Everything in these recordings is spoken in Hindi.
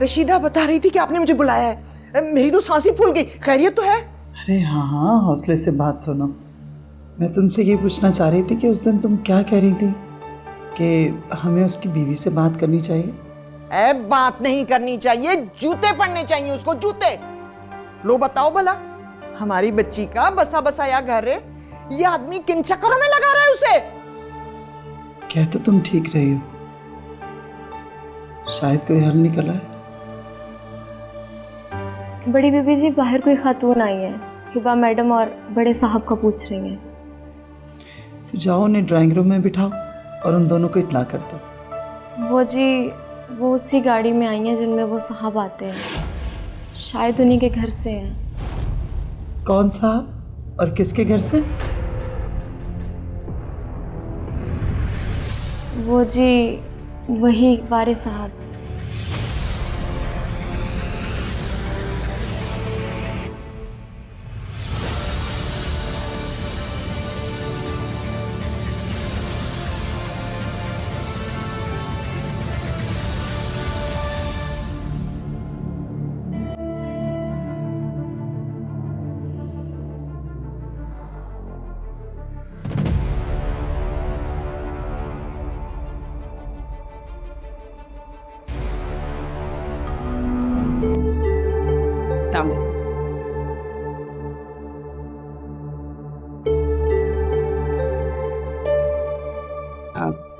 रशीदा बता रही थी कि आपने मुझे बुलाया है। मेरी तो सांस ही फूल गई। खैरियत तो है? अरे हाँ हाँ, हौसले से बात सुनो। मैं तुमसे ये पूछना चाह रही थी कि उस दिन तुम क्या कह रही थी कि हमें उसकी बीवी से बात करनी चाहिए। बात नहीं करनी चाहिए, जूते पड़ने चाहिए उसको, जूते। लो बताओ भला, हमारी बच्ची का बसा बसाया घर है, ये आदमी किन चक्करों में लगा रहा है उसे? कह तो तुम ठीक रही हो, शायद कोई हल निकला है। बड़ी बीबी जी, बाहर कोई खातून आई है, हिबा मैडम और बड़े साहब का पूछ रही हैं। तो जाओ उन्हें ड्राइंग रूम में बिठाओ और उन दोनों को इत्तला कर दो। वो जी, वो उसी गाड़ी में आई हैं जिनमें वो साहब आते हैं, शायद उन्हीं के घर से हैं। कौन साहब और किसके घर से? वो जी, वही वारे साहब।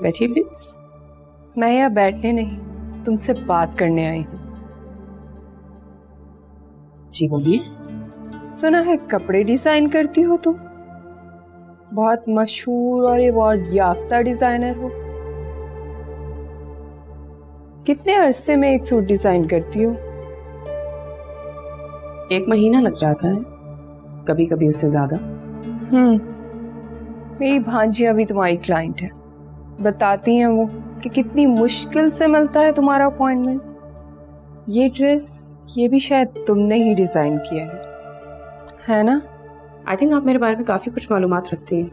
बैठिए प्लीज। मैं यहाँ बैठने नहीं, तुमसे बात करने आई हूँ। जी बोलिए। सुना है कपड़े डिजाइन करती हो तुम, बहुत मशहूर और अवार्ड याफ्ता डिजाइनर हो। कितने अरसे में एक सूट डिजाइन करती हो? 1 महीना लग जाता है, कभी कभी उससे ज्यादा। मेरी भांजी अभी तुम्हारी क्लाइंट है, बताती हैं वो कि कितनी मुश्किल से मिलता है तुम्हारा अपॉइंटमेंट। ये ड्रेस, ये भी शायद तुमने ही डिजाइन किया है ना? आई थिंक आप मेरे बारे में काफी कुछ मालूमात रखती हैं,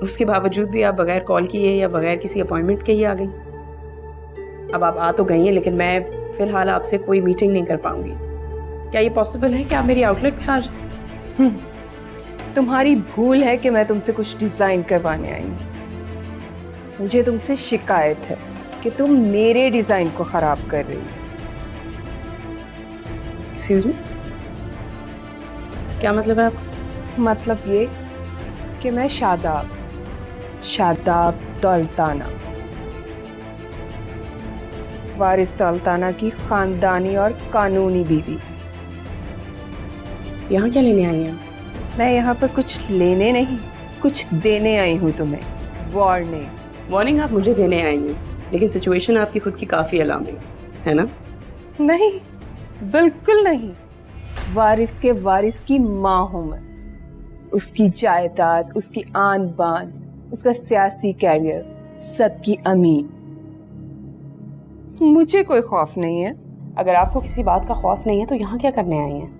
उसके बावजूद भी आप बगैर कॉल किए या बगैर किसी अपॉइंटमेंट के ही आ गई। अब आप आ तो गई हैं, लेकिन मैं फिलहाल आपसे कोई मीटिंग नहीं कर पाऊंगी। क्या ये पॉसिबल है कि आप मेरी आउटलेट पे आ जाए? तुम्हारी भूल है कि मैं तुमसे कुछ डिजाइन करवाने आई हूँ। मुझे तुमसे शिकायत है कि तुम मेरे डिजाइन को खराब कर रही हो। एक्सक्यूज मी, क्या मतलब है आपका? मतलब ये कि मैं शादाब दौलताना, वारिस दौलताना की खानदानी और कानूनी बीवी। यहाँ क्या लेने आई हैं? मैं यहाँ पर कुछ लेने नहीं, कुछ देने आई हूँ तुम्हें। वार्निंग आप मुझे देने आई हैं, लेकिन सिचुएशन आपकी खुद की काफी अलार्मिंग है ना? नहीं, बिल्कुल नहीं। वारिस के वारिस की माँ हूं मैं। उसकी जायदाद, उसकी आन बान, उसका सियासी कैरियर, सबकी अमीन। मुझे कोई खौफ नहीं है। अगर आपको किसी बात का खौफ नहीं है तो यहाँ क्या करने आई हैं?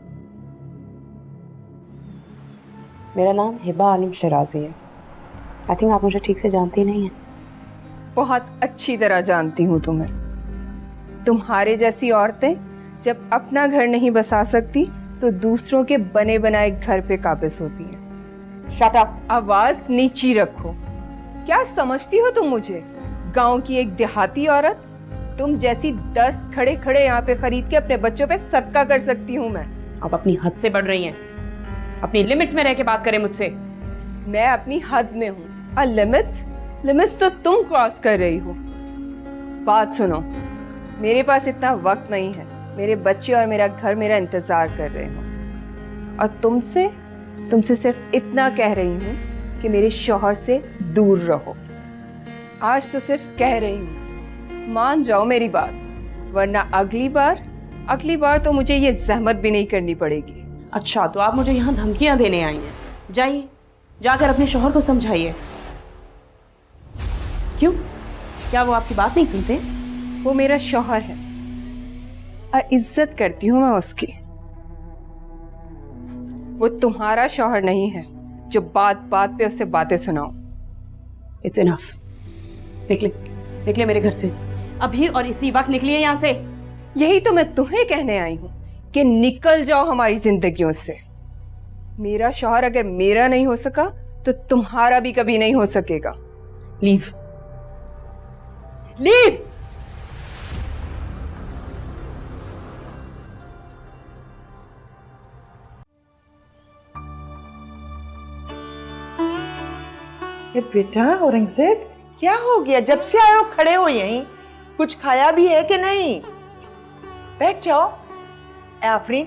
मेरा नाम हिबा आलम शराजी है। आई थिंक आप मुझे ठीक से जानती नहीं हैं। बहुत अच्छी तरह जानती हूँ तुम्हें। तुम्हारे जैसी औरतें जब अपना घर नहीं बसा सकती तो दूसरों के बने बनाए घर पे काबिज होती हैं। Shut up. आवाज नीची रखो। क्या समझती हो तुम मुझे? गांव की एक देहाती औरत? तुम जैसी 10 खड़े खड़े यहाँ पे खरीद के अपने बच्चों पे सदका कर सकती हूँ मैं। आप अपनी हद से बढ़ रही हैं। अपनी लिमिट्स में रह के बात करें मुझसे। मैं अपनी हद में हूँ। और लिमिट्स तो तुम क्रॉस कर रही हो। बात सुनो, मेरे पास इतना वक्त नहीं है। मेरे बच्चे और मेरा घर मेरा इंतजार कर रहे हो। और तुमसे सिर्फ इतना कह रही हूँ कि मेरे शौहर से दूर रहो। आज तो सिर्फ कह रही हूँ, मान जाओ मेरी बात, वरना अगली बार तो मुझे ये जहमत भी नहीं करनी पड़ेगी। अच्छा, तो आप मुझे यहाँ धमकियां देने आई हैं? जाइए, जाकर अपने शौहर को समझाइए। क्यों? क्या वो आपकी बात नहीं सुनते? वो मेरा शौहर है और इज्जत करती हूँ मैं उसकी। वो तुम्हारा शौहर नहीं है जो बात बात पे उससे बातें सुनाओ। It's enough. निकले मेरे घर से, अभी और इसी वक्त निकलिए यहाँ से। यही तो मैं तुम्हें कहने आई हूं कि निकल जाओ हमारी जिंदगियों से। मेरा शौहर अगर मेरा नहीं हो सका तो तुम्हारा भी कभी नहीं हो सकेगा। Leave, leave. ये बेटा औरंगजेब, क्या हो गया? जब से आए हो खड़े हो यहीं, कुछ खाया भी है कि नहीं? बैठ जाओ। आफरीन,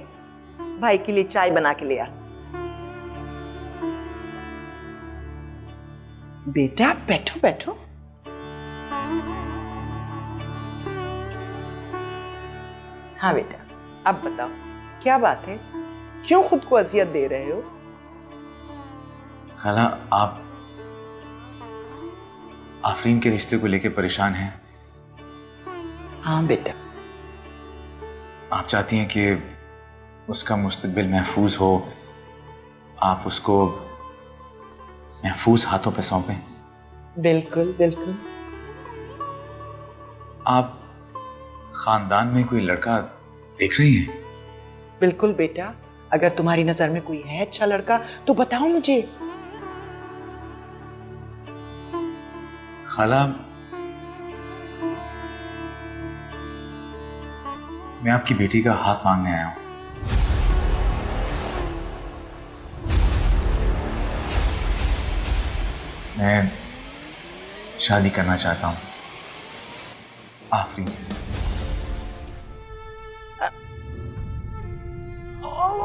भाई के लिए चाय बना के ले आ। बेटा बैठो बैठो। हाँ बेटा, अब बताओ क्या बात है? क्यों खुद को अजियत दे रहे हो? खाला, आप आफरीन के रिश्ते को लेकर परेशान हैं। हाँ बेटा। आप चाहती हैं कि उसका मुस्तकबिल महफूज हो, आप उसको महफूज हाथों पे सौंपें। बिल्कुल बिल्कुल। आप खानदान में कोई लड़का देख रही हैं? बिल्कुल बेटा, अगर तुम्हारी नजर में कोई है अच्छा लड़का तो बताओ मुझे। खाला, मैं आपकी बेटी का हाथ मांगने आया हूं। मैं शादी करना चाहता हूं आफरीन से।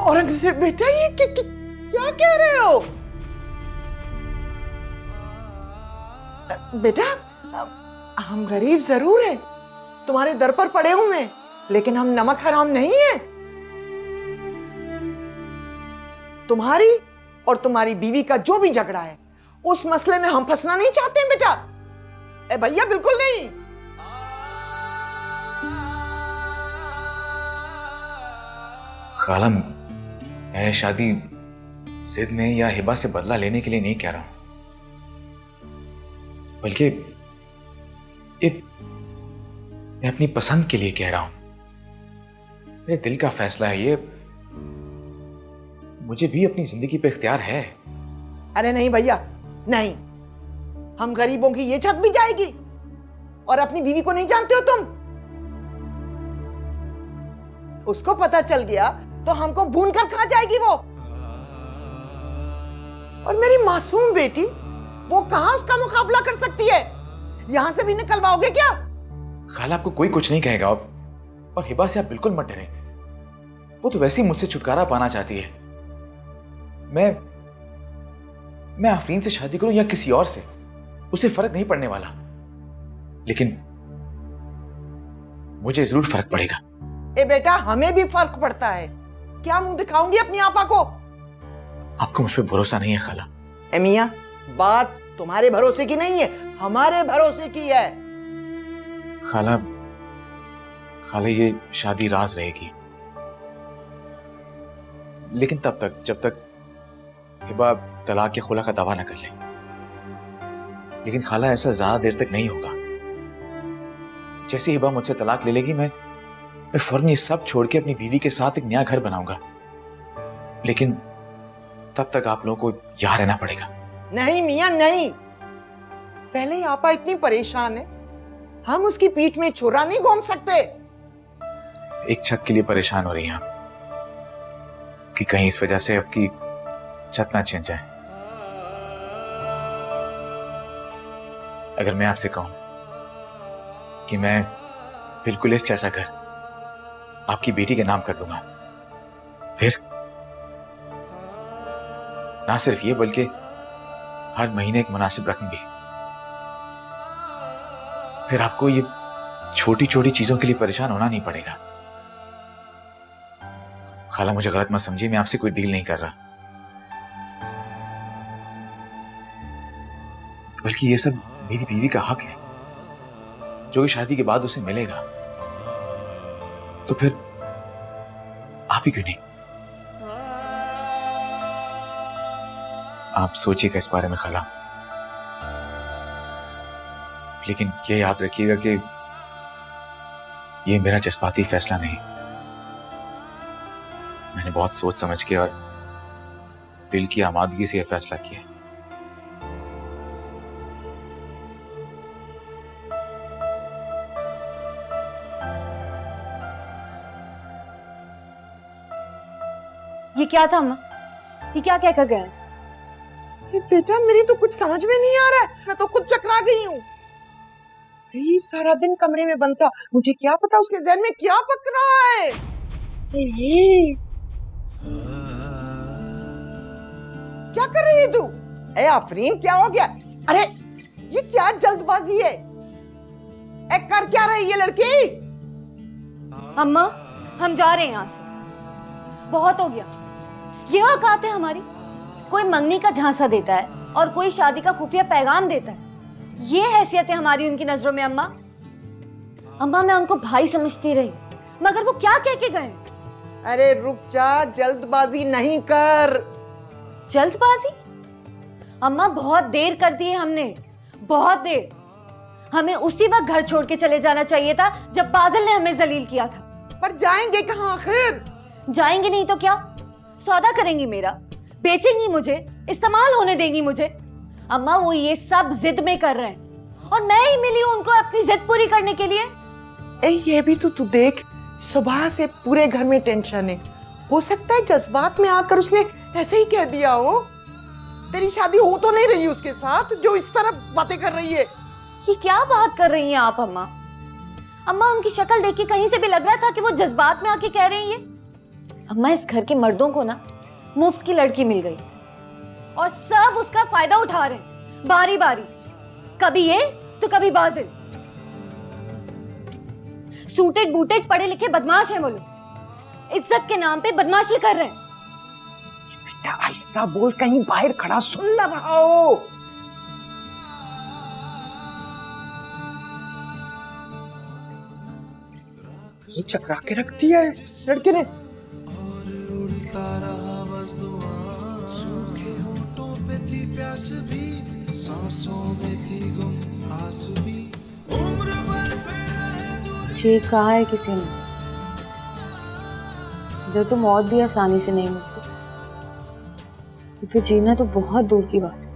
औरंगजेब बेटा, ये क्या कह रहे हो? बेटा, हम गरीब जरूर हैं, तुम्हारे दर पर पड़े हुए हैं, लेकिन हम नमक हराम नहीं हैं। तुम्हारी और तुम्हारी बीवी का जो भी झगड़ा है, उस मसले में हम फंसना नहीं चाहते हैं बेटा। ए भैया, बिल्कुल नहीं। खाला, मैं शादी जिद में या हिबा से बदला लेने के लिए नहीं कह रहा हूं, बल्कि ये मैं अपनी पसंद के लिए कह रहा हूं। मेरे दिल का फैसला है ये। मुझे भी अपनी जिंदगी पे इख्तियार है। अरे नहीं भैया, नहीं। हम गरीबों की ये छत भी जाएगी और अपनी बीवी को नहीं जानते हो तुम? उसको पता चल गया तो हमको भून कर खा जाएगी वो। और मेरी मासूम बेटी, वो कहां उसका मुकाबला कर सकती है? यहां से भी निकलवाओगे क्या? खाला, आपको कोई कुछ नहीं कहेगा। और हिबा से आप बिल्कुल मत डरें। वो तो वैसे ही मुझसे छुटकारा पाना चाहती है। मैं आफरीन से शादी करूं या किसी और से, उसे फर्क नहीं पड़ने वाला। लेकिन मुझे जरूर फर्क पड़ेगा। ए बेटा, हमें भी फर्क पड़ता है। क्या मुंह दिखाऊंगी अपनी आपा को? आपको मुझ पर भरोसा नहीं है खाला? ए मियां, बात तुम्हारे भरोसे की नहीं है, हमारे भरोसे की है। खाला, ये शादी राज रहेगी, लेकिन तब तक जब तक हिबा तलाक या खुला का दावा ना कर ले। लेकिन खाला, ऐसा ज्यादा देर तक नहीं होगा। जैसे हिबा मुझसे तलाक ले लेगी, मैं फौरन ये सब छोड़ के अपनी बीवी के साथ एक नया घर बनाऊंगा। लेकिन तब तक आप लोगों को यहां रहना पड़ेगा। नहीं मियां, नहीं। पहले ही आपा इतनी परेशान है, हम उसकी पीठ में छुरा नहीं घोंप सकते। एक छत के लिए परेशान हो रही हैं आप कि कहीं इस वजह से आपकी छत ना छिन जाए। अगर मैं आपसे कहूं कि मैं बिल्कुल इस जैसा घर आपकी बेटी के नाम कर दूंगा, फिर ना सिर्फ ये बल्कि हर महीने एक मुनासिब रकम भी, फिर आपको ये छोटी छोटी चीजों के लिए परेशान होना नहीं पड़ेगा। खाला, मुझे गलत मत समझिए, मैं आपसे कोई डील नहीं कर रहा, बल्कि ये सब मेरी बीवी का हक है जो कि शादी के बाद उसे मिलेगा। तो फिर आप ही क्यों नहीं? आप सोचिएगा इस बारे में खाला, लेकिन ये याद रखिएगा कि ये मेरा जज्बाती फैसला नहीं, मैंने बहुत सोच समझ के और दिल की आमादगी से यह फैसला किया। ये क्या था अम्मा? ये क्या कहकर गए? ये बेटा मेरी तो कुछ समझ में नहीं आ रहा है, मैं तो खुद चकरा गई हूँ। ये सारा दिन कमरे में बंद था, मुझे क्या पता उसके जहन में क्या पक रहा है। ये क्या कर रही है तू? ए आफरीन, क्या हो गया? अरे ये क्या जल्दबाजी है? ए कर क्या रही है लड़की? अम्मा हम जा रहे हैं यहाँ से, बहुत हो गया। ये औकात है हमारी? कोई मंगनी का झांसा देता है और कोई शादी का खुफिया पैगाम देता है। ये हैसियत है हमारी उनकी नजरों में अम्मा। अम्मा मैं उनको भाई समझती रही, मगर वो क्या कह के गए? अरे रुक जा, जल्दबाजी नहीं कर। जल्दबाजी? अम्मा बहुत देर कर दी है हमने, बहुत देर। हमें उसी वक्त घर छोड़ के चले जाना चाहिए था जब बादल ने हमें जलील किया था। पर जाएंगे कहाँ आखिर? जाएंगे नहीं तो क्या? सौदा करेंगी मेरा, बेचेंगी मुझे, इस्तेमाल होने देंगी मुझे। अम्मा वो ये सब जिद में कर रहे हैं और मैं ही मिली हूं उनको अपनी जिद पूरी करने के लिए। ए ये भी तो तू देख, सुबह से पूरे घर में टेंशन है। हो सकता है जज्बात में आकर उसने ऐसे ही कह दिया हो। तेरी शादी हो तो नहीं रही उसके साथ जो इस तरह बातें कर रही है। ये क्या बात कर रही हैं आप अम्मा? अम्मा उनकी शक्ल देख के कहीं से भी लग रहा था कि वो जज्बात में आके कह रही है। अम्मा इस घर के मर्दों को ना मुफ्त की लड़की मिल गई और सब उसका फायदा उठा रहे हैं बारी बारी, कभी ये तो कभी बाजिल। सूटेड बूटेड पढ़े लिखे बदमाश हैं वो लोग, इज्जत के नाम पे बदमाशी कर रहे हैं। बेटा आहिस्ता बोल, कहीं बाहर खड़ा सुन ना रहा हो। ये चकरा के रख दिया है लड़के ने। ठीक कहा है किसी ने, जो तो मौत भी आसानी से नहीं मिलती, तो फिर जीना तो बहुत दूर की बात है।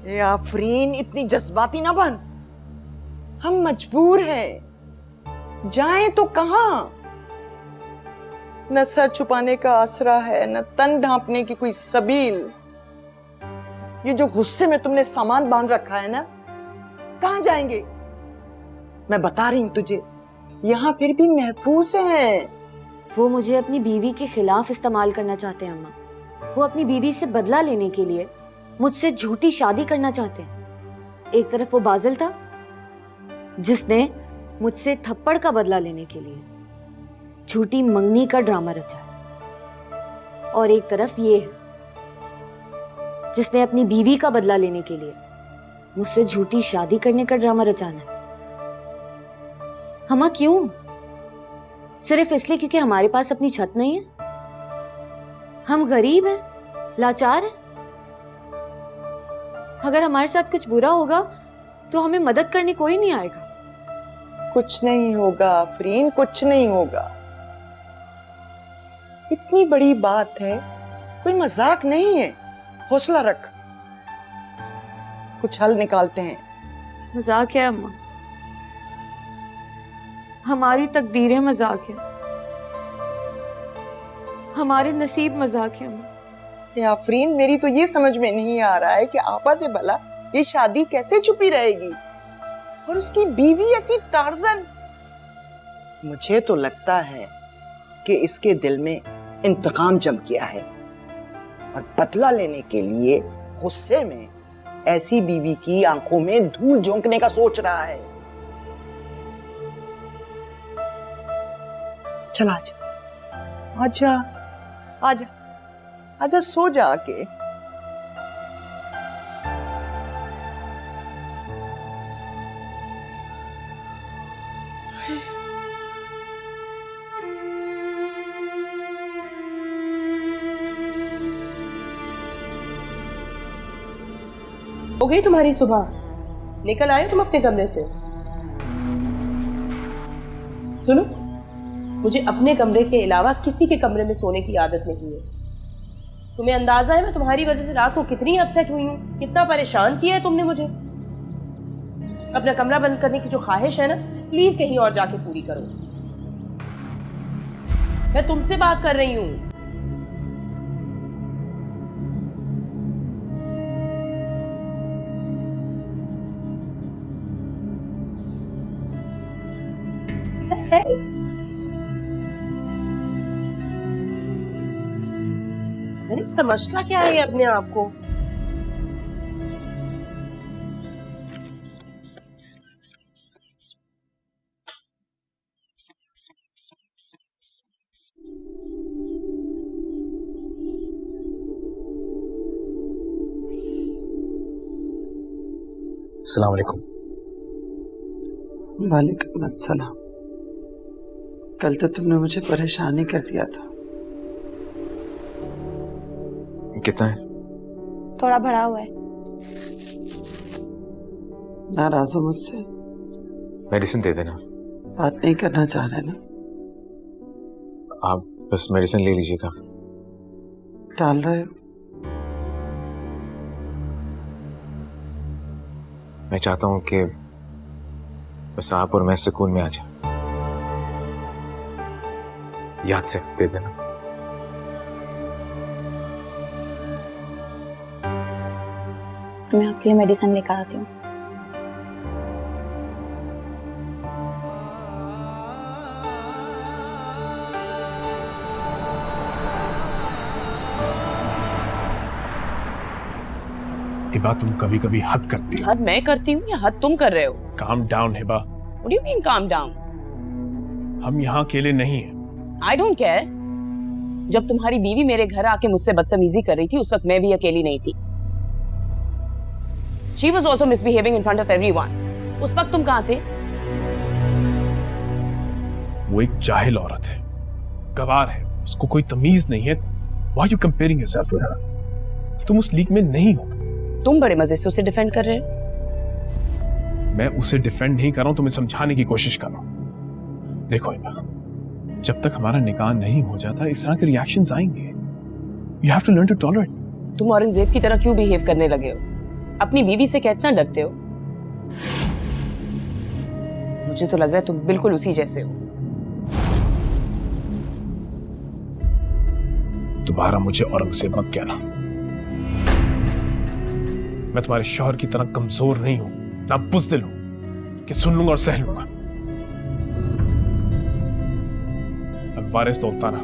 ए आफरीन इतनी जज्बाती ना बन, हम मजबूर हैं। जाएं तो कहां? न सर छुपाने का आसरा है, न तन ढांपने की कोई सबील। ये जो गुस्से में तुमने सामान बांध रखा है ना, कहां जाएंगे? मैं बता रही हूं तुझे, यहां फिर भी महफूज हैं। वो मुझे अपनी बीवी के खिलाफ इस्तेमाल करना चाहते हैं अम्मा। वो अपनी बीवी से बदला लेने के लिए मुझसे झूठी शादी करना चाहते हैं। एक तरफ वो बाजिल था जिसने मुझसे थप्पड़ का बदला लेने के लिए झूठी मंगनी का ड्रामा रचा, और एक तरफ ये है जिसने अपनी बीवी का बदला लेने के लिए मुझसे झूठी शादी करने का ड्रामा रचाना है। हमा क्यों? सिर्फ इसलिए क्योंकि हमारे पास अपनी छत नहीं है? हम गरीब हैं, लाचार हैं। अगर हमारे साथ कुछ बुरा होगा तो हमें मदद करने कोई नहीं आएगा। कुछ नहीं होगा आफरीन, कुछ नहीं होगा। इतनी बड़ी बात है, कोई मजाक नहीं है। हौसला रख, कुछ हल निकालते हैं। मजाक है अम्मा, हमारी तकदीरें मजाक है, हमारे नसीब मजाक है अम्मा। ये आफरीन मेरी तो ये समझ में नहीं आ रहा है कि आपा से भला ये शादी कैसे छुपी रहेगी, और उसकी बीवी ऐसी टार्जन। मुझे तो लगता है कि इसके दिल में इंतकाम जम गया है और बदला लेने के लिए गुस्से में ऐसी बीवी की आंखों में धूल झोंकने का सोच रहा है। चल आजा, आजा, आजा, आजा, सो जा आके। हो गई तुम्हारी सुबह? निकल आए तुम अपने कमरे से? सुनो, मुझे अपने कमरे के अलावा किसी के कमरे में सोने की आदत नहीं है। तुम्हें अंदाजा है मैं तुम्हारी वजह से रात को कितनी अपसेट हुई हूँ, कितना परेशान किया है तुमने मुझे। अपना कमरा बंद करने की जो ख्वाहिश है ना, प्लीज कहीं और जाके पूरी करो। मैं तुमसे बात कर रही हूँ। अरे समझता क्या है ये अपने आप को? अस्सलाम वालेकुम। वालेकुम अस्सलाम। कल तो तुमने मुझे परेशान ही कर दिया था। कितना है? थोड़ा भरा हुआ है। नाराज हो मुझसे? मेडिसिन दे देना। बात नहीं करना चाह रहे ना? आप बस मेडिसिन ले लीजिएगा। टाल रहे हो? मैं चाहता हूं कि बस आप और मैं सुकून में आ जाए। याद से दे देना। मैं आपके लिए मेडिसिन लेकर आती हूँ। हिबा, तुम कभी कभी हद करती हो। हद मैं करती हूँ या हद तुम कर रहे हो? Calm down Hiba. What do you mean calm down? हम यहाँ अकेले नहीं हैं। I don't care. जब तुम्हारी बीवी मेरे घर आके मुझसे बदतमीजी कर रही थी उस वक्त मैं भी अकेली नहीं थी। She was also misbehaving in front of everyone. उस वक्त तुम कहाँ थे? वो एक जाहिल औरत है, गवार है, उसको कोई तमीज नहीं है। Why you comparing yourself with her? तुम उस लीग में नहीं हो। तुम बड़े मजे से उसे डिफेंड कर रहे हो। मैं उसे डिफेंड नहीं कर रहा हूं, तुम्हें समझाने की कोशिश कर रहा हूं। देखो हिबा, जब तक हमारा निकाह नहीं हो जाता इस तरह के रिएक्शंस आएंगे। You have to learn to tolerate. तुम औरंगजेब की तरह क्यों बिहेव करने लगे हो? अपनी बीवी से कितना डरते हो? मुझे तो लग रहा है तुम बिल्कुल उसी जैसे हो। दोबारा मुझे औरंगजेब मत कहना। मैं तुम्हारे शौहर की तरह कमजोर नहीं हूं, ना बुज़दिल हूं कि सुन लूंगा और सह लूंगा। I'm Waris Daultana.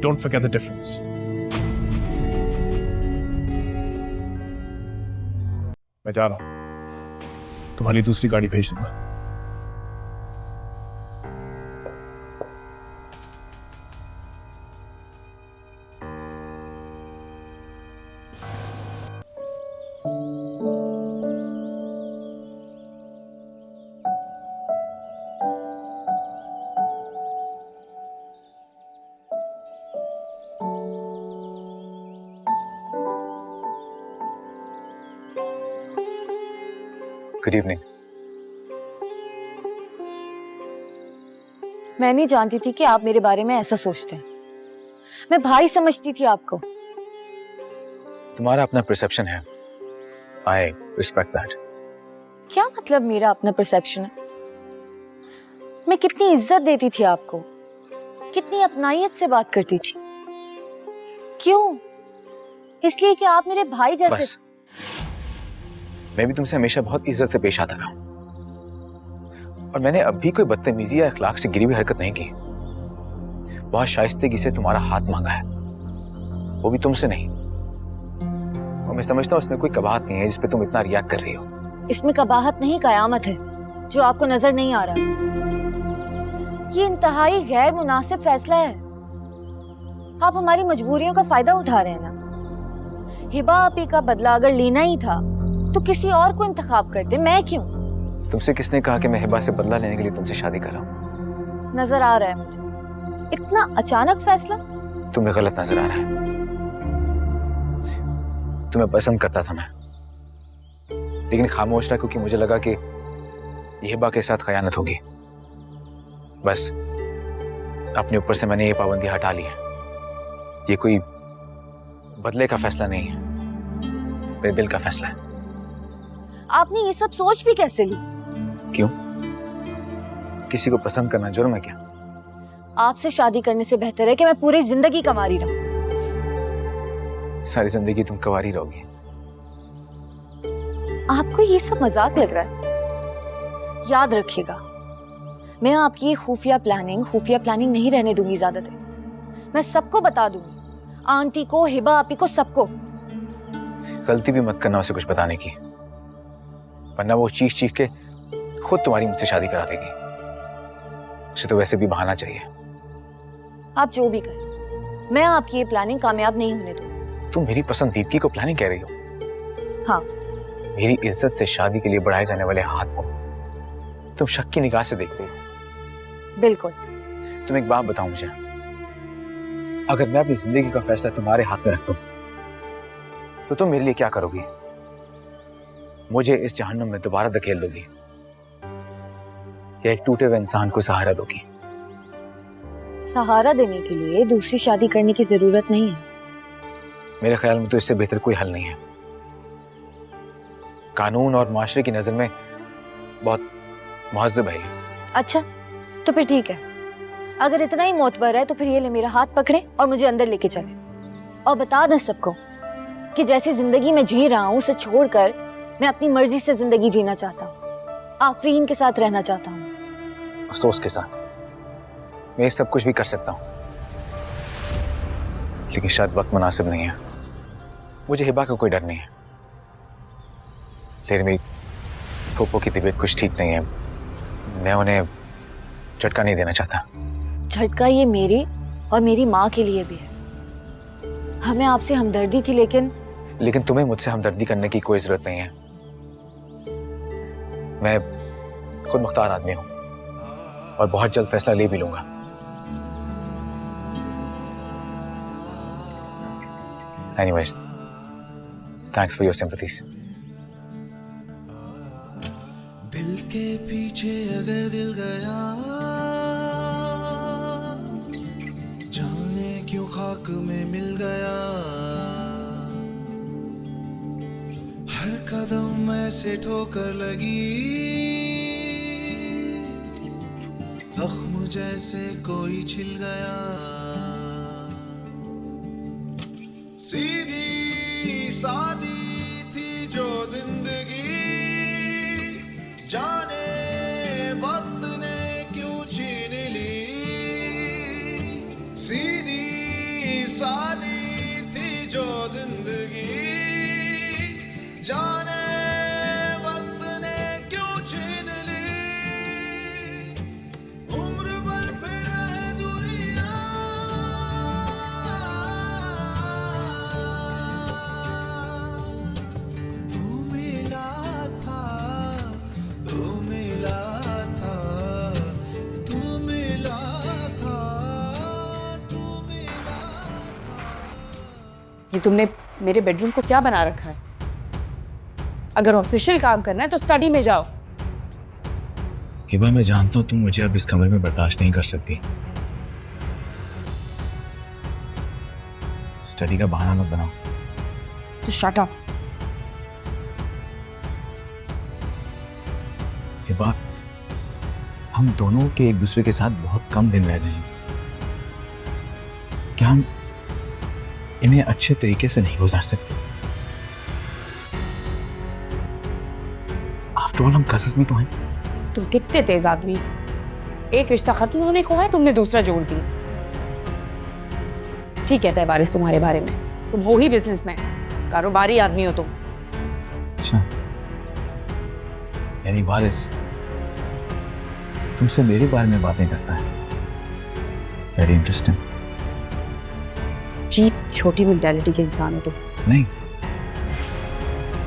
Don't forget the difference. मैं जा रहा हूं, तुम्हारी दूसरी गाड़ी भेज दूंगा। Good evening. मैं नहीं जानती थी कि आप मेरे बारे में ऐसा सोचते हैं। मैं भाई समझती थी आपको। तुम्हारा अपना परसेप्शन है। I respect that. क्या मतलब मेरा अपना परसेप्शन है? मैं कितनी इज्जत देती थी आपको, कितनी अपनाइयत से बात करती थी। क्यों? इसलिए कि आप मेरे भाई जैसे। बस, मैं भी तुमसे हमेशा बहुत इज्जत से पेश आता रहा हूं और मैंने अभी कोई बदतमीजी या अखलाक से गिरी हुई हरकत नहीं की। बहुत शाइस्तेगी से तुम्हारा हाथ मांगा है, वो भी तुमसे नहीं। और मैं समझता हूं इसमें कोई कबाहत नहीं है जिस पे तुम इतना रिएक्ट कर रही हो। इसमें कबाहत नहीं, कयामत है जो आपको नजर नहीं आ रहा। ये इंतहाई गैर मुनासिब फैसला है। आप हमारी मजबूरियों का फायदा उठा रहे हैं ना। हिबा आपी का बदला अगर लेना ही था तो किसी और को इंतखाब करते, मैं क्यों? तुमसे किसने कहा कि मैं हिबा से बदला लेने के लिए तुमसे शादी कर रहा हूं? नजर आ रहा है मुझे। इतना अचानक फैसला? तुम्हें गलत नजर आ रहा है। तुम्हें पसंद करता था मैं, लेकिन खामोश रहा क्योंकि मुझे लगा कि हिबा के साथ खयानत होगी। बस अपने ऊपर से मैंने ये पाबंदी हटा ली है। ये कोई बदले का फैसला नहीं है, मेरे दिल का फैसला है। आपने ये सब सोच भी कैसे ली? क्यों? किसी को पसंद करना जुर्म है क्या? आपसे शादी करने से बेहतर है कि मैं पूरी जिंदगी कंवारी रहूं। सारी जिंदगी तुम कंवारी रहोगी। आपको ये सब मजाक लग रहा है? याद रखिएगा, मैं आपकी ये खुफिया प्लानिंग नहीं रहने दूंगी ज्यादा देर। मैं सबको बता दूंगी, आंटी को, हिबा आपी को, सबको। गलती भी मत करना उसे कुछ बताने की, वरना वो चीख चीख के खुद तुम्हारी मुझसे शादी करा देगी। उसे तो वैसे भी बहाना चाहिए। आप जो भी करें, मैं आपकी ये प्लानिंग कामयाब नहीं होने दूंगी। तुम मेरी पसंदीदगी को प्लानिंग कह रही हो? हाँ। मेरी इज्जत से शादी के लिए बढ़ाए जाने वाले हाथ को तुम शक की निगाह से देखते हो? बिल्कुल। तुम एक बात बताओ मुझे, अगर मैं अपनी जिंदगी का फैसला तुम्हारे हाथ में रख दूं, तो तुम मेरे लिए क्या करोगी? मुझे इस जहन्नुम में दोबारा धकेल दोगी या एक टूटे हुए इंसान को सहारा दोगी? सहारा देने के लिए दूसरी शादी करने की जरूरत नहीं है। मेरे ख्याल में तो इससे बेहतर कोई हल नहीं है। कानून और माशरे की नजर में बहुत मुहज्जब है ये। अच्छा, तो फिर ठीक है। अगर इतना ही मोतबर है तो फिर ये ले मेरा हाथ पकड़े और मुझे अंदर लेके चले और बता दें सबको कि जैसी जिंदगी में जी रहा हूं उसे छोड़कर मैं अपनी मर्जी से जिंदगी जीना चाहता हूँ, आफरीन के साथ रहना चाहता हूँ। अफसोस के साथ मैं ये सब कुछ भी कर सकता हूँ, लेकिन शायद वक्त मुनासिब नहीं है। मुझे हिबा का कोई डर नहीं है, लेकिन मेरी फूफो की तबीयत कुछ ठीक नहीं है। मैं उन्हें झटका नहीं देना चाहता। झटका ये मेरी और मेरी माँ के लिए भी है। हमें आपसे हमदर्दी थी, लेकिन तुम्हें मुझसे हमदर्दी करने की कोई जरूरत नहीं है। मैं खुद मुख्तार आदमी हूं और बहुत जल्द फैसला ले भी लूंगा। Anyways, thanks for your sympathies. दिल के पीछे अगर दिल गया, जाने क्यों खाक में मिल गया। हर कदम ऐसे ठोकर लगी, जख्म जैसे कोई छिल गया। सीधी सादी थी जो जिंदगी, जाने वक्त ने क्यों छीन ली। सीधी सादी थी जो जिंदगी, जाने वक्त ने क्यों छीन ली। उम्र भर फिर रहे दूरियां, तू मिला था, तू मिला था, तू मिला था, तू मिला था। ये तुमने मेरे बेडरूम को क्या बना रखा है? अगर ऑफिशियल काम करना है तो स्टडी में जाओ। हिबा, मैं जानता हूं तुम मुझे अब इस कमरे में बर्दाश्त नहीं कर सकती। स्टडी का बहाना मत बनाओ। तो शट अप। हिबा, हम दोनों के एक दूसरे के साथ बहुत कम दिन रह गए हैं। क्या हम इन्हें अच्छे तरीके से नहीं गुजार सकते? आफ्टर ऑल हम कजिन्स भी तो हैं। तो कितने तेज आदमी, एक रिश्ता खत्म होने को है, तुमने दूसरा जोड़ दिया। ठीक कहता है वारिस तुम्हारे बारे में, तुम हो ही बिजनेसमैन, कारोबारी आदमी हो तुम। अच्छा, यानी वारिस तुमसे मेरे बारे में बातें करता है। Very interesting. चीप छोटी मेंटालिटी के इंसान हो तुम। नहीं,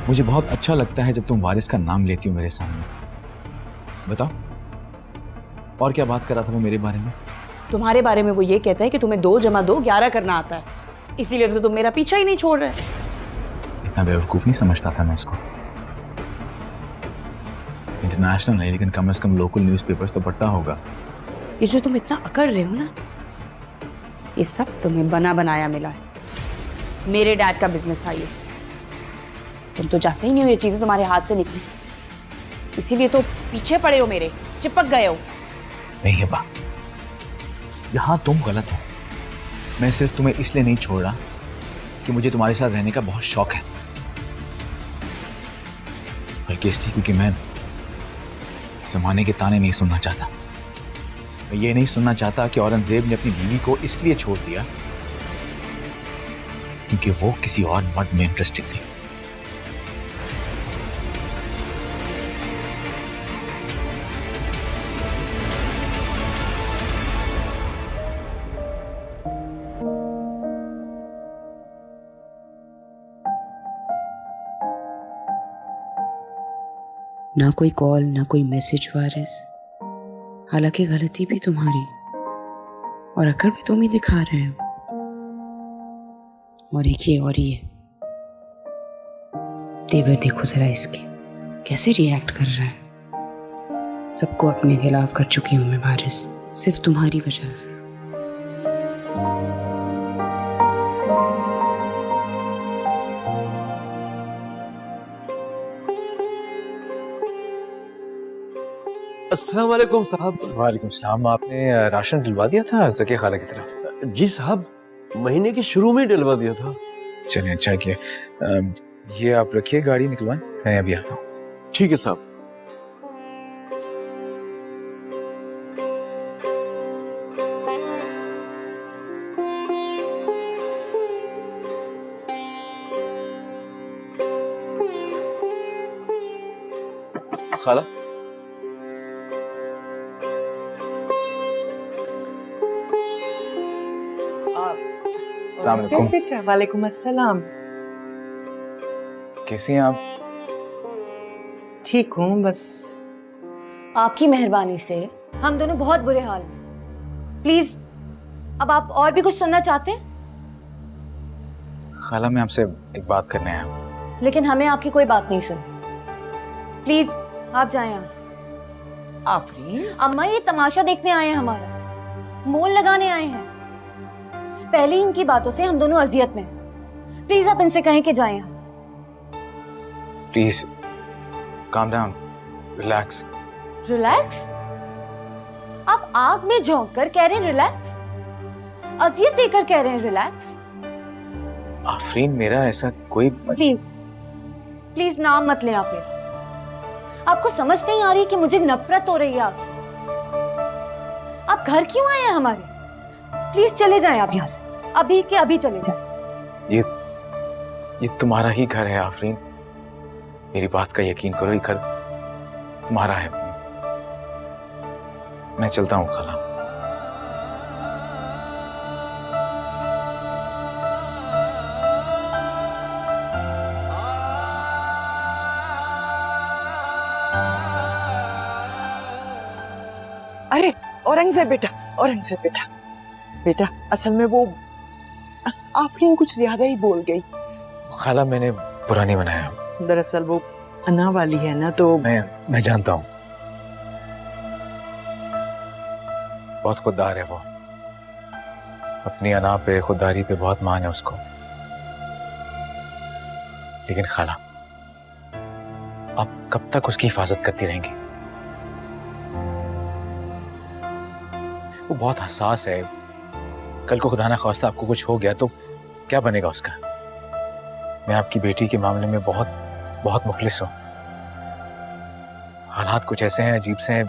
मुझे बहुत अच्छा लगता है जब तुम वारिस का नाम लेती हो मेरे सामने। बताओ, और क्या बात कर रहा था वो मेरे बारे में? तुम्हारे बारे में वो ये कहता है कि तुम्हें 2 + 2 11 करना आता है, इसीलिए तो तुम मेरा पीछा ही नहीं छोड़ रहे। इतना बेवकूफ नहीं समझता था मैं उसको। इंटरनेशनल नहीं, लेकिन कम से कम लोकल न्यूज़पेपर्स तो पढ़ता होगा। ये जो तुम इतना अकड़ रहे हो ना, ये सब तुम्हें बना बनाया मिला है। मेरे डैड का बिजनेस था ये। तुम तो चाहते ही नहीं हो ये चीजें तुम्हारे हाथ से निकली, इसीलिए तो पीछे पड़े हो मेरे, चिपक गए हो। नहीं हिबा, यहाँ तुम गलत हो। मैं सिर्फ तुम्हें इसलिए नहीं छोड़ रहा कि मुझे तुम्हारे साथ रहने का बहुत शौक है, बल्कि इसलिए क्योंकि मैं जमाने के ताने नहीं सुनना चाहता। मैं ये नहीं सुनना चाहता कि औरंगजेब ने अपनी बीवी को इसलिए छोड़ दिया क्योंकि वो किसी और मर्द में इंटरेस्टेड थी। ना कोई कॉल, ना कोई मैसेज वारिस। हालांकि गलती भी तुम्हारी और अकड़ भी तुम ही दिखा रहे हो। और ये तेवर देखो जरा इसके, कैसे रिएक्ट कर रहा है। सबको अपने खिलाफ कर चुकी हूं मैं वारिस, सिर्फ तुम्हारी वजह से। अस्सलाम वालेकुम साहब। वालेकुम सलाम। आपने राशन दिलवा दिया था ज़किया खाला की तरफ? जी साहब, महीने के शुरू में डलवा दिया था। चलिए अच्छा किया। ये आप रखिए, गाड़ी निकलवाएं, मैं अभी आता हूँ। ठीक है साहब। खाला, अस्सलाम बेटा। वालेकुम अस्सलाम। कैसी हैं आप? ठीक हूँ, बस आपकी मेहरबानी से हम दोनों बहुत बुरे हाल में। प्लीज, अब आप और भी कुछ सुनना चाहते हैं? खाला, मैं आपसे एक बात करने आया हूँ। लेकिन हमें आपकी कोई बात नहीं सुनी। प्लीज आप जाएं यहाँ से। आफरीन, अम्मा ये तमाशा देखने आए हैं, हमारा मोल लगाने आए हैं। पहले ही इनकी बातों से हम दोनों अजियत में हैं। प्लीज आप इनसे कहें कि जाएं यहाँ से। Please calm down, relax. Relax? आप आग में झोंक कर कह रहे हैं रिलैक्स? अजियत देकर कह रहे हैं रिलैक्स? आफरीन, मेरा ऐसा कोई प्लीज प्लीज नाम मत लें आप मेरा। आपको समझ नहीं आ रही कि मुझे नफरत हो रही है आपसे। आप घर क्यों आए हैं हमारे? प्लीज चले जाएं आप यहाँ से, अभी के अभी चले जाएं। ये तुम्हारा ही घर है आफरीन, मेरी बात का यकीन करो, ये घर तुम्हारा है। मैं चलता हूँ खाला। अरे औरंगजेब बेटा, औरंगजेब बेटा, बेटा असल में वो आफरीन कुछ ज्यादा ही बोल गई। खाला, मैंने बुरा नहीं बनाया। दरअसल वो अना वाली है ना, तो मैं जानता हूँ, बहुत खुददार है वो। अपनी अना पे, खुददारी पे बहुत मान है उसको। लेकिन खाला, आप कब तक उसकी हिफाजत करती रहेंगी? वो बहुत हसास है। कल को खुदा ना ख्वास्ता आपको कुछ हो गया तो क्या बनेगा उसका? मैं आपकी बेटी के मामले में बहुत बहुत मुखलिस हूं। हालात कुछ ऐसे हैं, अजीब से हैं,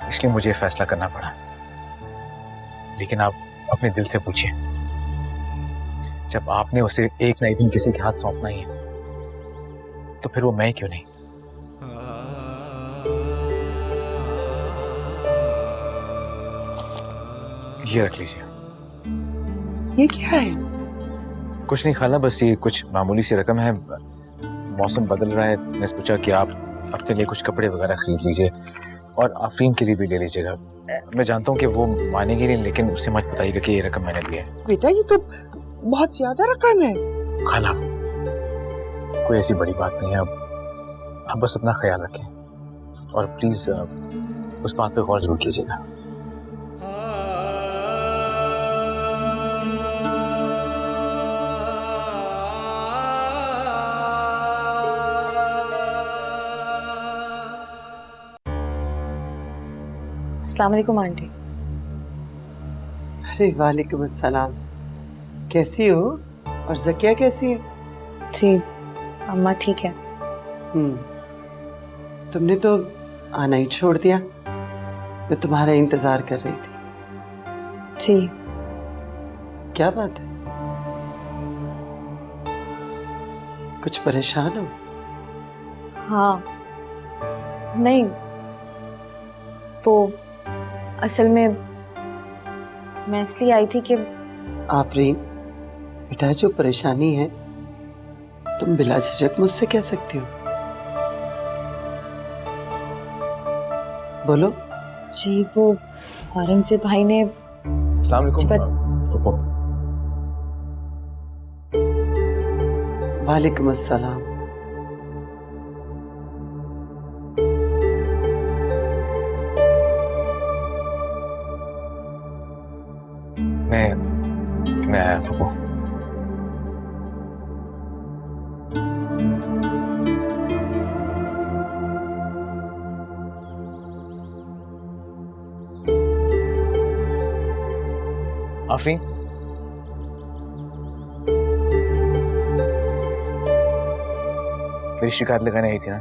इसलिए मुझे फैसला करना पड़ा। लेकिन आप अपने दिल से पूछिए, जब आपने उसे एक ना एक दिन किसी के हाथ सौंपना ही है, तो फिर वो मैं क्यों नहीं? ये रख लीजिए। ये क्या है? कुछ नहीं खाला, बस ये कुछ मामूली सी रकम है। मौसम बदल रहा है, मैं सोचा कि आप अपने लिए कुछ कपड़े वगैरह खरीद लीजिए और आफरीन के लिए भी ले लीजिएगा। मैं जानता हूँ कि वो मानेगी नहीं, लेकिन उसे मत बताइएगा कि ये रकम मैंने दी है। बेटा ये तो बहुत ज्यादा रकम है। खाला, कोई ऐसी बड़ी बात नहीं है। अब बस अपना ख्याल रखें और प्लीज उस बात पे गौर जरूर कीजिएगा। अस्सलाम वालेकुम आंटी। अरे वालेकुम अस्सलाम। कैसी हो? और जकिया कैसी है? जी अम्मा ठीक है। तुमने तो आना ही छोड़ दिया। मैं तुम्हारा इंतजार कर रही थी। जी क्या बात है? कुछ परेशान हो? हाँ नहीं, वो असल में मैं इसलिए आई थी कि आफरीन बेटा, जो परेशानी है तुम बिला झिझक मुझसे कह सकती हो। बोलो। जी वो औरंगजेब भाई ने अस्सलाम वालेकुम। वालेकुम अस्सलाम। मैं आया फूफो। आफरीन, मेरी शिकायत लगाने आई थी ना?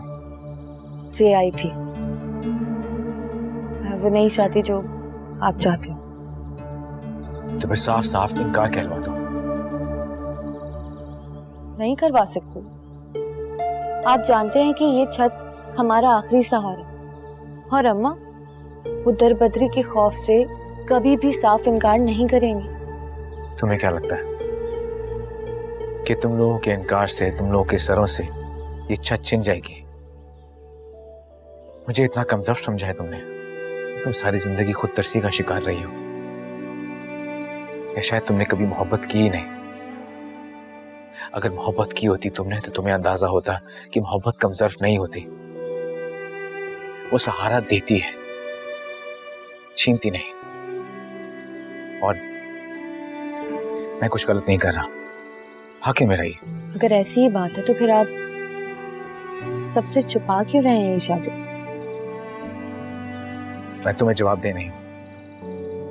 जी आई थी। मैं वो नहीं चाहती जो आप चाहते हो। तो फिर साफ साफ इनकार कहलवा दो। नहीं करवा सकती। आप जानते हैं कि ये छत हमारा आखिरी सहारा है और अम्मा वो दरबदरी के खौफ से कभी भी साफ इनकार नहीं करेंगे। तुम्हें क्या लगता है कि तुम लोगों के इनकार से, तुम लोगों के सरों से ये छत छिन जाएगी? मुझे इतना कमजोर समझा है तुमने। तुम सारी जिंदगी खुद तरसी का शिकार रही हो, या शायद तुमने कभी मोहब्बत की ही नहीं। अगर मोहब्बत की होती तुमने तो तुम्हें अंदाजा होता कि मोहब्बत कमजोर नहीं होती। वो सहारा देती है, छीनती नहीं। और मैं कुछ गलत नहीं कर रहा, हक है मेरा ही। अगर ऐसी ही बात है तो फिर आप सबसे छुपा क्यों रहे हैं ये शादी? मैं तुम्हें जवाब दे नहीं,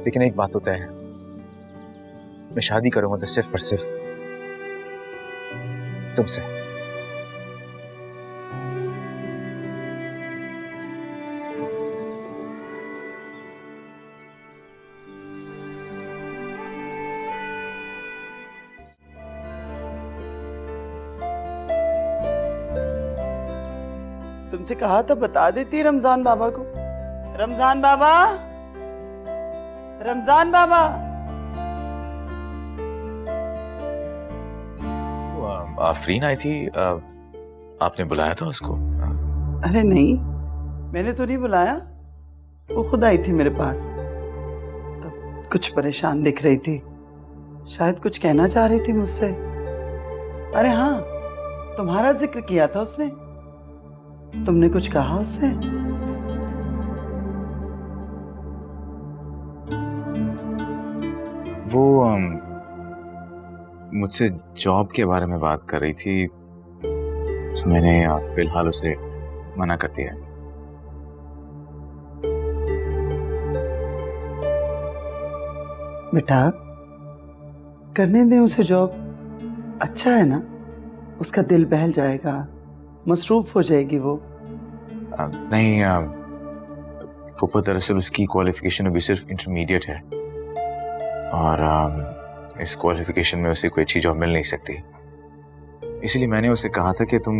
लेकिन एक बात तो तय है, मैं शादी करूंगा तो सिर्फ और सिर्फ तुमसे। तुमसे कहा था बता देती रमजान बाबा को। रमजान बाबा, रमजान बाबा। आफरीन आई थी, आपने बुलाया था उसको? अरे नहीं, मैंने तो नहीं बुलाया, वो खुद आई थी मेरे पास। कुछ परेशान दिख रही थी, शायद कुछ कहना चाह रही थी मुझसे। अरे हाँ, तुम्हारा जिक्र किया था उसने। तुमने कुछ कहा उससे? वो मुझसे जॉब के बारे में बात कर रही थी, तो मैंने फिलहाल उसे मना कर दिया। बेटा, करने दे उसे जॉब, अच्छा है ना? उसका दिल बहल जाएगा, मसरूफ हो जाएगी वो। नहीं फूफो, दरअसल उसकी क्वालिफिकेशन अभी सिर्फ इंटरमीडिएट है और इस क्वालिफिकेशन में उसे कोई अच्छी जॉब मिल नहीं सकती। इसलिए मैंने उसे कहा था कि तुम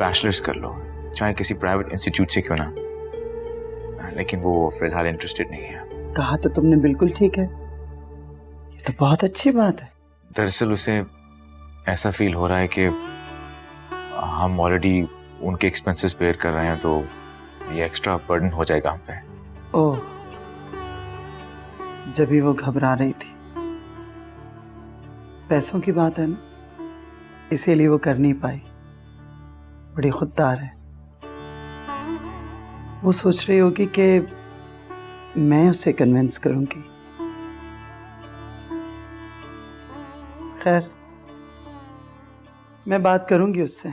बैचलर्स कर लो, चाहे किसी प्राइवेट इंस्टीट्यूट से क्यों ना, लेकिन वो फिलहाल इंटरेस्टेड नहीं है। कहा तो तुमने बिल्कुल ठीक है, ये तो बहुत अच्छी बात है। दरअसल उसे ऐसा फील हो रहा है कि हम ऑलरेडी उनके एक्सपेंसेस बेयर कर रहे हैं, तो ये एक्स्ट्रा बर्डन हो जाएगा हम पे। ओह, जब भी वो घबरा रही थी। पैसों की बात है ना, इसीलिए वो कर नहीं पाई। बड़ी खुददार है। वो सोच रही होगी कि मैं उसे कन्विंस करूंगी। खैर, मैं बात करूंगी उससे।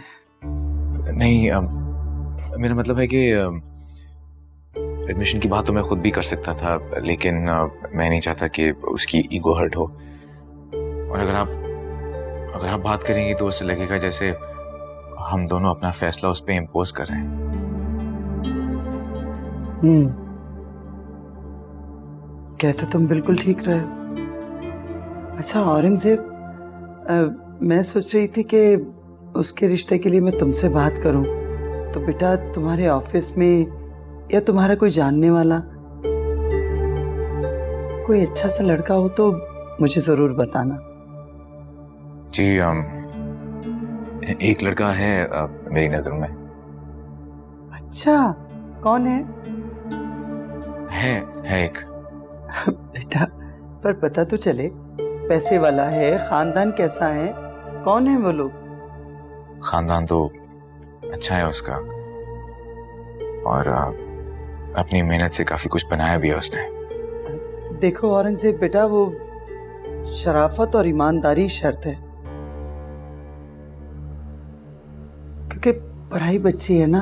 नहीं, मेरा मतलब है कि एडमिशन की बात तो मैं खुद भी कर सकता था, लेकिन मैं नहीं चाहता कि उसकी ईगो हर्ट हो। और अगर आप बात करेंगी तो उससे लगेगा जैसे हम दोनों अपना फैसला उस पर इम्पोज कर रहे हैं। कहते तुम बिल्कुल ठीक रहे हो। अच्छा औरंगजेब, मैं सोच रही थी कि उसके रिश्ते के लिए मैं तुमसे बात करूं, तो बेटा तुम्हारे ऑफिस में या तुम्हारा कोई जानने वाला कोई अच्छा सा लड़का हो तो मुझे जरूर बताना। जी एक लड़का है मेरी नजर में। अच्छा, कौन है? है एक। बेटा पर पता तो चले, पैसे वाला है, खानदान कैसा है, कौन है वो लोग? खानदान तो अच्छा है उसका, और अपनी मेहनत से काफी कुछ बनाया भी है उसने। देखो औरंगजेब बेटा, वो शराफत और ईमानदारी शर्त है, क्योंकि पढ़ाई बच्ची है ना,